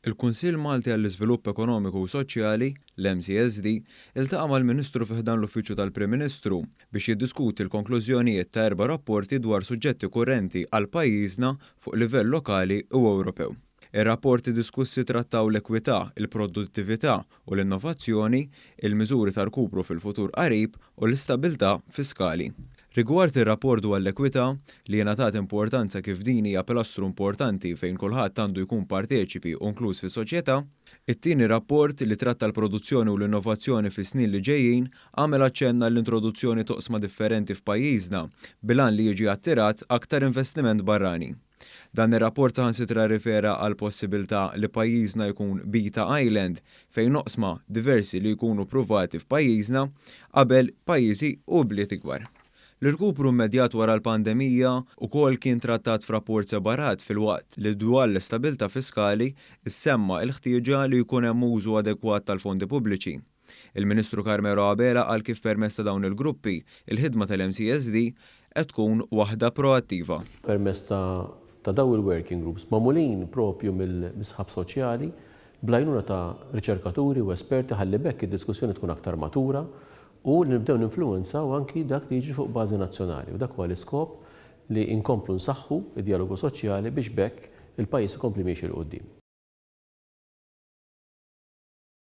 Il-Kunsill Malti għall-Iżvilupp Ekonomiku u Soċjali, l-MCSD, iltaqa' mal-Ministru fih dan l-Uffiċċju tal-Prim Ministru biex jiddiskuti l-konklużjonijiet ta' 4 rapporti dwar suġġetti kurrenti għal pajjiżna fuq livell lokali u Ewropew. Ir-rapporti diskussi trattaw l-ekwità, il-produttività u l-innovazzjoni, il-miżuri ta' rkupru fil-futur qarib u l-istabilità fiskali. Rigward ir-rapport dwar l-ekwità li ngħatat importanza kif din hija pilastru importanti fejn kulħadd għandu jkun parteċipi u inkluż fis-soċjetà, it-tieni rapport li tratta l-produzzjoni u l-innovazzjoni fis-snin li ġejjin għamel aċċenna l-introduzzjoni toqsma differenti f'pajjiżna bilan li jiġi attirat aktar investiment barrani. Dan ir-rapport saħansitra rifera għal possibilità li pajjiżna jkun Beta Island fejn oqsma diversi li jkunu pruvati f'pajjiżna qabel pajjiżi u bliet ikbar. L-irkupru immedjat wara l-pandemija wkoll kien trattat f'rapport separat filwaqt li dwar l-istabilta fiskali issemma l-ħtieġa li jkun hemm użu adekwat tal-fondi pubbliċi. Il-Ministru Carmelo Abela qal kif permezz ta' dawn il-gruppi il-ħidma tal-MCSD qed tkun waħda proattiva. Permezz ta' daw il-working groups magħmulin propju mill-misħab soċjali bl-għajnuna ta' riċerkaturi u esperti ħalli bekk id-diskussjoni tkun aktar matura u li nibdew ninfluwenzaw anki dak li jiġi fuq bażi nazzjonali u dak huwa l-iskop li inkomplu nsaħħu id-dialogu soċjali biex bekk il-pajjiż ikompli miexi l qudiem.